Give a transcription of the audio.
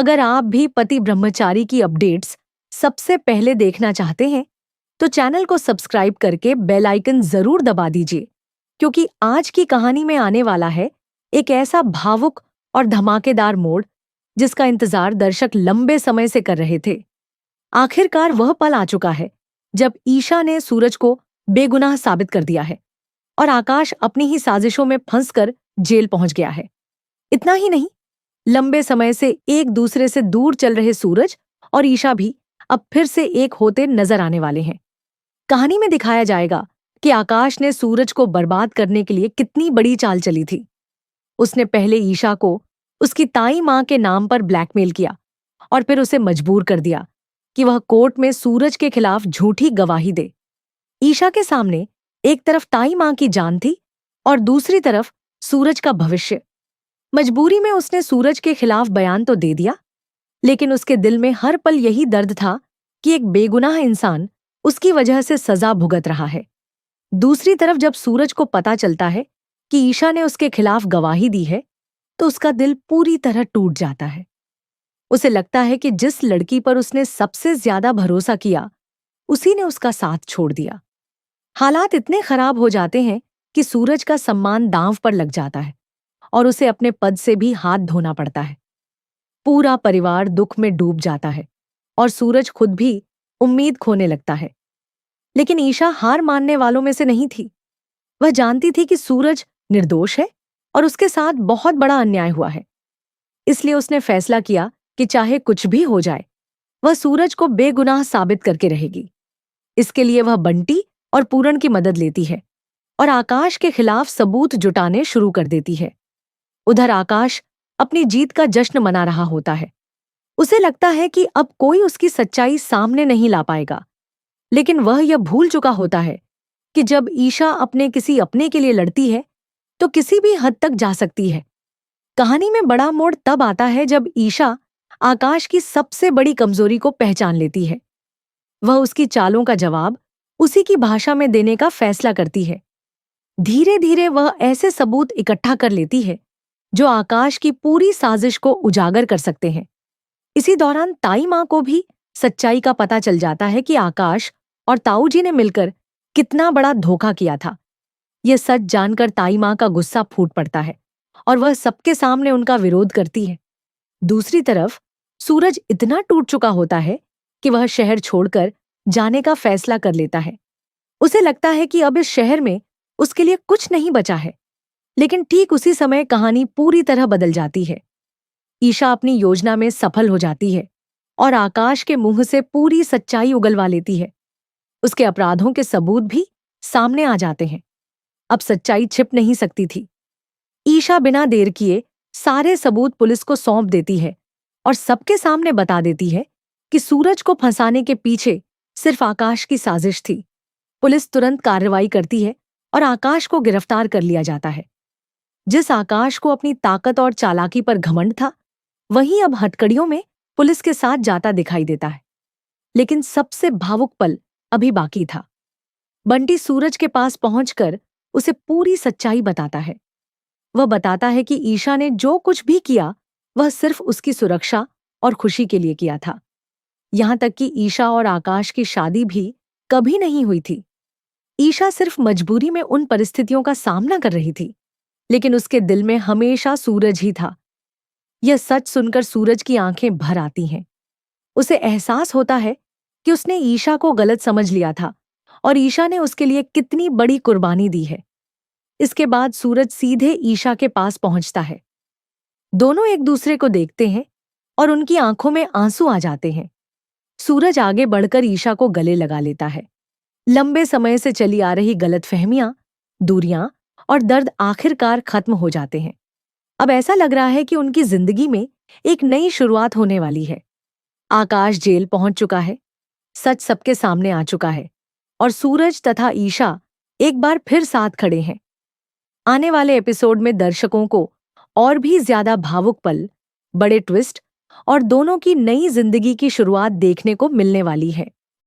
अगर आप भी पति ब्रह्मचारी की अपडेट्स सबसे पहले देखना चाहते हैं, तो चैनल को सब्सक्राइब करके बेल आइकन जरूर दबा दीजिए, क्योंकि आज की कहानी में आने वाला है एक ऐसा भावुक और धमाकेदार मोड़ जिसका इंतजार दर्शक लंबे समय से कर रहे थे। आखिरकार वह पल आ चुका है जब ईशा ने सूरज को बेगुनाह साबित कर दिया है और आकाश अपनी ही साजिशों में फंसकर जेल पहुंच गया है। इतना ही नहीं, लंबे समय से एक दूसरे से दूर चल रहे सूरज और ईशा भी अब फिर से एक होते नजर आने वाले हैं। कहानी में दिखाया जाएगा कि आकाश ने सूरज को बर्बाद करने के लिए कितनी बड़ी चाल चली थी। उसने पहले ईशा को उसकी ताई मां के नाम पर ब्लैकमेल किया और फिर उसे मजबूर कर दिया कि वह कोर्ट में सूरज के खिलाफ झूठी गवाही दे। ईशा के सामने एक तरफ ताई मां की जान थी और दूसरी तरफ सूरज का भविष्य। मजबूरी में उसने सूरज के खिलाफ बयान तो दे दिया, लेकिन उसके दिल में हर पल यही दर्द था कि एक बेगुनाह इंसान उसकी वजह से सजा भुगत रहा है। दूसरी तरफ जब सूरज को पता चलता है कि ईशा ने उसके खिलाफ गवाही दी है, तो उसका दिल पूरी तरह टूट जाता है। उसे लगता है कि जिस लड़की पर उसने सबसे ज्यादा भरोसा किया, उसी ने उसका साथ छोड़ दिया। हालात इतने खराब हो जाते हैं कि सूरज का सम्मान दांव पर लग जाता है और उसे अपने पद से भी हाथ धोना पड़ता है। पूरा परिवार दुख में डूब जाता है और सूरज खुद भी उम्मीद खोने लगता है। लेकिन ईशा हार मानने वालों में से नहीं थी। वह जानती थी कि सूरज निर्दोष है और उसके साथ बहुत बड़ा अन्याय हुआ है। इसलिए उसने फैसला किया कि चाहे कुछ भी हो जाए, वह सूरज को बेगुनाह साबित करके रहेगी। इसके लिए वह बंटी और पूरन की मदद लेती है और आकाश के खिलाफ सबूत जुटाने शुरू कर देती है। उधर आकाश अपनी जीत का जश्न मना रहा होता है। उसे लगता है कि अब कोई उसकी सच्चाई सामने नहीं ला पाएगा, लेकिन वह यह भूल चुका होता है कि जब ईशा अपने किसी अपने के लिए लड़ती है, तो किसी भी हद तक जा सकती है। कहानी में बड़ा मोड़ तब आता है जब ईशा आकाश की सबसे बड़ी कमजोरी को पहचान लेती है। वह उसकी चालों का जवाब उसी की भाषा में देने का फैसला करती है। धीरे धीरे वह ऐसे सबूत इकट्ठा कर लेती है जो आकाश की पूरी साजिश को उजागर कर सकते हैं। इसी दौरान ताई मां को भी सच्चाई का पता चल जाता है कि आकाश और ताऊ जी ने मिलकर कितना बड़ा धोखा किया था। यह सच जानकर ताई मां का गुस्सा फूट पड़ता है और वह सबके सामने उनका विरोध करती है। दूसरी तरफ सूरज इतना टूट चुका होता है कि वह शहर छोड़कर जाने का फैसला कर लेता है। उसे लगता है कि अब इस शहर में उसके लिए कुछ नहीं बचा है। लेकिन ठीक उसी समय कहानी पूरी तरह बदल जाती है। ईशा अपनी योजना में सफल हो जाती है और आकाश के मुंह से पूरी सच्चाई उगलवा लेती है। उसके अपराधों के सबूत भी सामने आ जाते हैं। अब सच्चाई छिप नहीं सकती थी। ईशा बिना देर किए सारे सबूत पुलिस को सौंप देती है और सबके सामने बता देती है कि सूरज को फंसाने के पीछे सिर्फ आकाश की साजिश थी। पुलिस तुरंत कार्रवाई करती है और आकाश को गिरफ्तार कर लिया जाता है। जिस आकाश को अपनी ताकत और चालाकी पर घमंड था, वही अब हथकड़ियों में पुलिस के साथ जाता दिखाई देता है। लेकिन सबसे भावुक पल अभी बाकी था। बंटी सूरज के पास पहुंचकर उसे पूरी सच्चाई बताता है। वह बताता है कि ईशा ने जो कुछ भी किया, वह सिर्फ उसकी सुरक्षा और खुशी के लिए किया था। यहां तक कि ईशा और आकाश की शादी भी कभी नहीं हुई थी। ईशा सिर्फ मजबूरी में उन परिस्थितियों का सामना कर रही थी, लेकिन उसके दिल में हमेशा सूरज ही था। यह सच सुनकर सूरज की आंखें भर आती हैं। उसे एहसास होता है कि उसने ईशा को गलत समझ लिया था और ईशा ने उसके लिए कितनी बड़ी कुर्बानी दी है। इसके बाद सूरज सीधे ईशा के पास पहुंचता है। दोनों एक दूसरे को देखते हैं और उनकी आंखों में आंसू आ जाते हैं। सूरज आगे बढ़कर ईशा को गले लगा लेता है। लंबे समय से चली आ रही गलतफहमियां, दूरियां और दर्द आखिरकार खत्म हो जाते हैं। अब ऐसा लग रहा है कि उनकी जिंदगी में एक नई शुरुआत होने वाली है। आकाश जेल पहुंच चुका है, सच सबके सामने आ चुका है और सूरज तथा ईशा एक बार फिर साथ खड़े हैं। आने वाले एपिसोड में दर्शकों को और भी ज्यादा भावुक पल, बड़े ट्विस्ट और दोनों की नई जिंदगी की शुरुआत देखने को मिलने वाली है।